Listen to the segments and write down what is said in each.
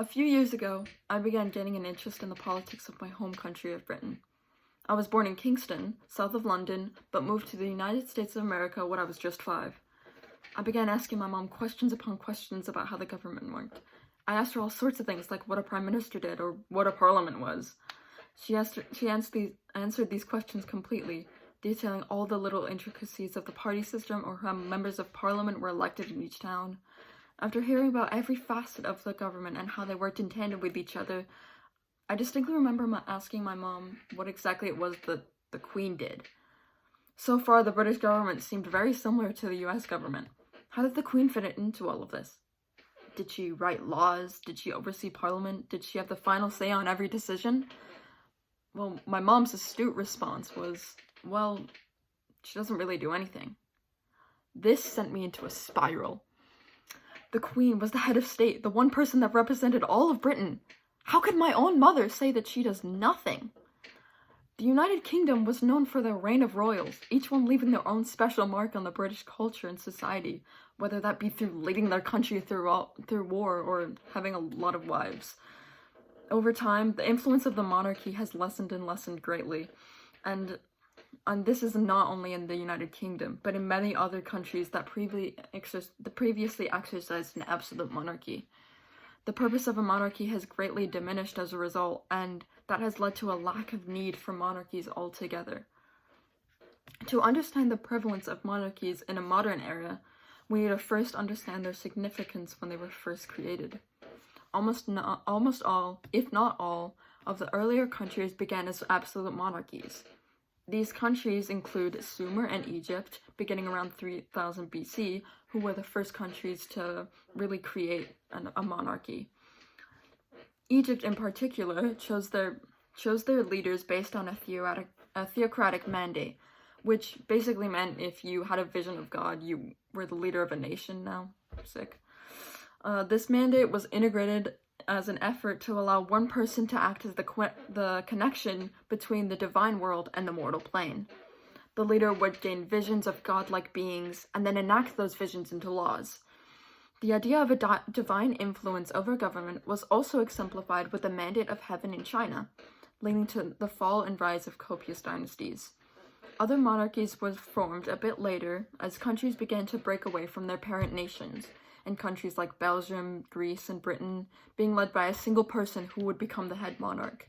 A few years ago, I began gaining an interest in the politics of my home country of Britain. I was born in Kingston, south of London, but moved to the United States of America when I was just 5. I began asking my mom questions upon questions about how the government worked. I asked her all sorts of things like what a prime minister did or what a parliament was. She answered these questions completely, detailing all the little intricacies of the party system or how members of parliament were elected in each town. After hearing about every facet of the government and how they worked in tandem with each other, I distinctly remember asking my mom what exactly it was that the Queen did. So far, the British government seemed very similar to the US government. How did the Queen fit into all of this? Did she write laws? Did she oversee Parliament? Did she have the final say on every decision? Well, my mom's astute response was, well, she doesn't really do anything. This sent me into a spiral. The Queen was the head of state, the one person that represented all of Britain. How could my own mother say that she does nothing? The United Kingdom was known for their reign of royals, each one leaving their own special mark on the British culture and society, whether that be through leading their country through war or having a lot of wives. Over time, the influence of the monarchy has lessened and lessened greatly, and this is not only in the United Kingdom, but in many other countries that previously exercised an absolute monarchy. The purpose of a monarchy has greatly diminished as a result, and that has led to a lack of need for monarchies altogether. To understand the prevalence of monarchies in a modern era, we need to first understand their significance when they were first created. Almost all, if not all, of the earlier countries began as absolute monarchies. These countries include Sumer and Egypt, beginning around 3000 BC, who were the first countries to really create a monarchy. Egypt, in particular, chose their leaders based on a theocratic mandate, which basically meant if you had a vision of God, you were the leader of a nation now. Sick. This mandate was integrated as an effort to allow one person to act as the connection between the divine world and the mortal plane. The leader would gain visions of godlike beings and then enact those visions into laws. The idea of a divine influence over government was also exemplified with the Mandate of Heaven in China, leading to the fall and rise of copious dynasties. Other monarchies were formed a bit later as countries began to break away from their parent nations, and countries like Belgium, Greece, and Britain being led by a single person who would become the head monarch.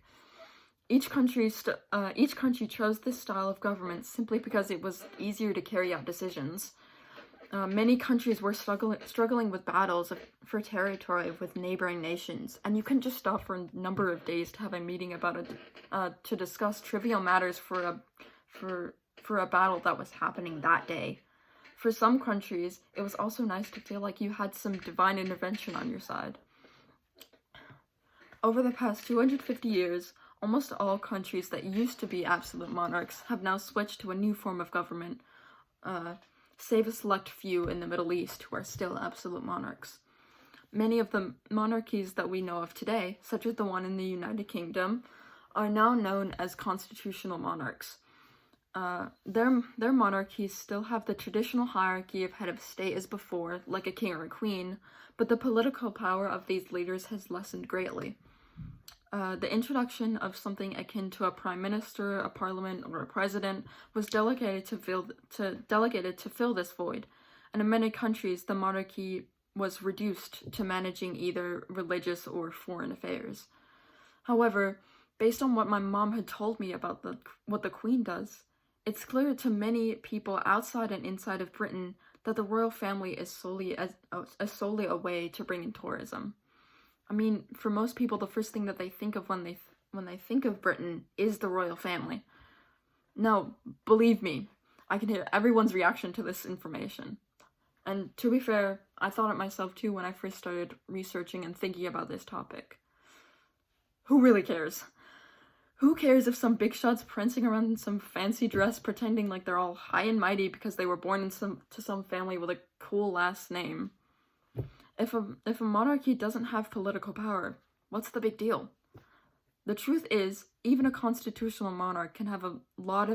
Each country chose this style of government simply because it was easier to carry out decisions. Many countries were struggling with battles for territory with neighboring nations, and you couldn't just stop for a number of days to have a meeting about to discuss trivial matters for a battle that was happening that day. For some countries, it was also nice to feel like you had some divine intervention on your side. Over the past 250 years, almost all countries that used to be absolute monarchs have now switched to a new form of government, save a select few in the Middle East who are still absolute monarchs. Many of the monarchies that we know of today, such as the one in the United Kingdom, are now known as constitutional monarchs. Their monarchies still have the traditional hierarchy of head of state as before, like a king or a queen, but the political power of these leaders has lessened greatly. The introduction of something akin to a prime minister, a parliament, or a president was delegated to fill this void, and in many countries the monarchy was reduced to managing either religious or foreign affairs. However, based on what my mom had told me about what the Queen does, it's clear to many people outside and inside of Britain that the royal family is solely a way to bring in tourism. I mean, for most people, the first thing that they think of when they think of Britain is the royal family. Now, believe me, I can hear everyone's reaction to this information. And to be fair, I thought it myself too when I first started researching and thinking about this topic. Who really cares? Who cares if some big shots prancing around in some fancy dress pretending like they're all high and mighty because they were born to some family with a cool last name? If a monarchy doesn't have political power, what's the big deal? The truth is, even a constitutional monarch can have a lot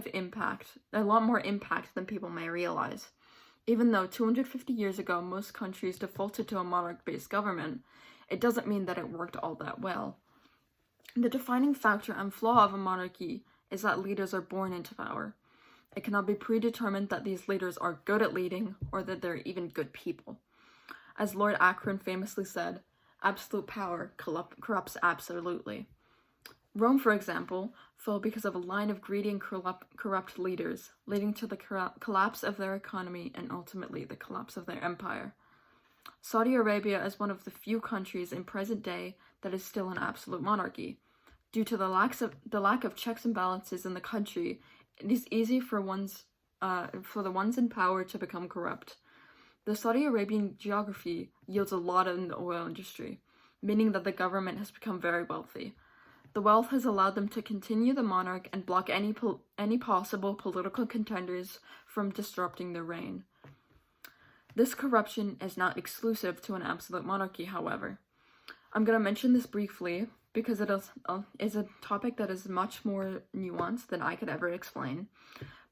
more impact than people may realize. Even though 250 years ago most countries defaulted to a monarch-based government, it doesn't mean that it worked all that well. The defining factor and flaw of a monarchy is that leaders are born into power. It cannot be predetermined that these leaders are good at leading or that they're even good people. As Lord Acron famously said, absolute power corrupts absolutely. Rome, for example, fell because of a line of greedy and corrupt leaders, leading to the collapse of their economy and ultimately the collapse of their empire. Saudi Arabia is one of the few countries in present day that is still an absolute monarchy. Due to the lack of checks and balances in the country, it is easy for the ones in power to become corrupt. The Saudi Arabian geography yields a lot in the oil industry, meaning that the government has become very wealthy. The wealth has allowed them to continue the monarch and block any possible political contenders from disrupting their reign. This corruption is not exclusive to an absolute monarchy, however. I'm going to mention this briefly because it is a topic that is much more nuanced than I could ever explain,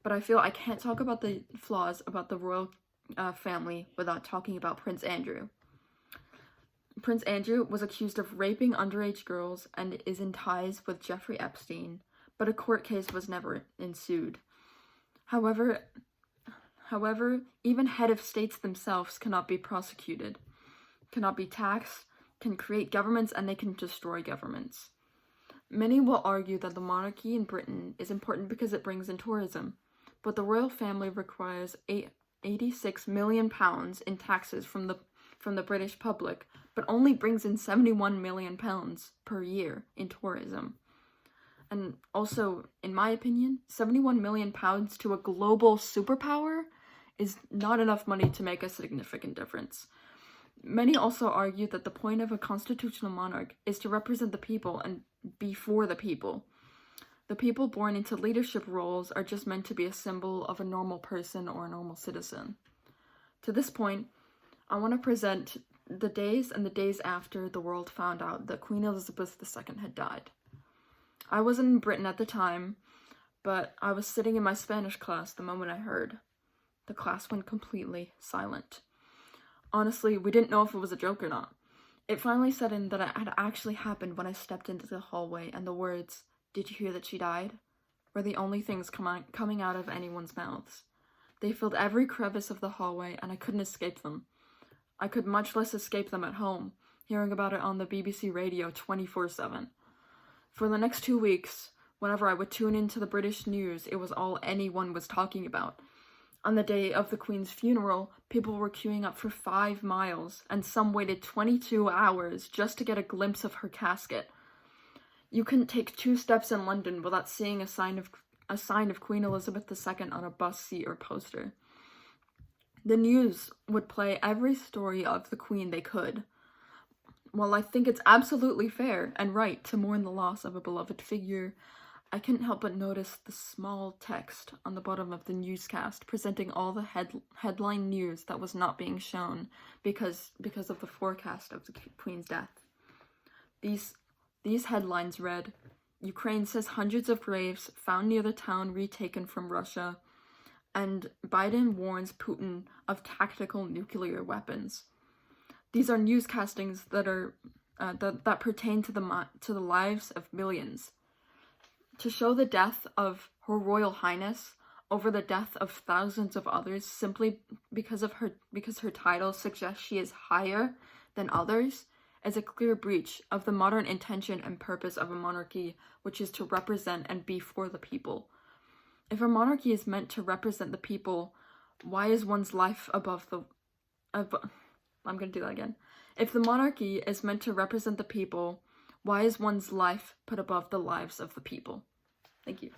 but I feel I can't talk about the flaws about the royal family without talking about Prince Andrew. Prince Andrew was accused of raping underage girls and is in ties with Jeffrey Epstein, but a court case was never ensued. However, even head of states themselves cannot be prosecuted, cannot be taxed, can create governments, and they can destroy governments. Many will argue that the monarchy in Britain is important because it brings in tourism, but the royal family requires £86 million in taxes from the British public, but only brings in £71 million per year in tourism. And also, in my opinion, £71 million to a global superpower is not enough money to make a significant difference. Many also argue that the point of a constitutional monarch is to represent the people and be for the people. The people born into leadership roles are just meant to be a symbol of a normal person or a normal citizen. To this point, I want to present the days and the days after the world found out that Queen Elizabeth II had died. I wasn't in Britain at the time, but I was sitting in my Spanish class the moment I heard. The class went completely silent. Honestly, we didn't know if it was a joke or not. It finally set in that it had actually happened when I stepped into the hallway and the words, "Did you hear that she died?" were the only things coming out of anyone's mouths. They filled every crevice of the hallway and I couldn't escape them. I could much less escape them at home, hearing about it on the BBC radio 24/7. For the next 2 weeks, whenever I would tune into the British news, it was all anyone was talking about. On the day of the Queen's funeral, people were queuing up for 5 miles, and some waited 22 hours just to get a glimpse of her casket. You couldn't take 2 steps in London without seeing a sign of Queen Elizabeth II on a bus seat or poster. The news would play every story of the Queen they could. While I think it's absolutely fair and right to mourn the loss of a beloved figure, I couldn't help but notice the small text on the bottom of the newscast presenting all the headline news that was not being shown because of the forecast of the Queen's death. These headlines read, "Ukraine says hundreds of graves found near the town retaken from Russia," and "Biden warns Putin of tactical nuclear weapons." These are newscastings that pertain to the lives of millions. To show the death of Her Royal Highness over the death of thousands of others simply because her title suggests she is higher than others is a clear breach of the modern intention and purpose of a monarchy, which is to represent and be for the people. If a monarchy is meant to represent the people, why is one's life above the... I'm going to do that again. If the monarchy is meant to represent the people, why is one's life put above the lives of the people? Thank you.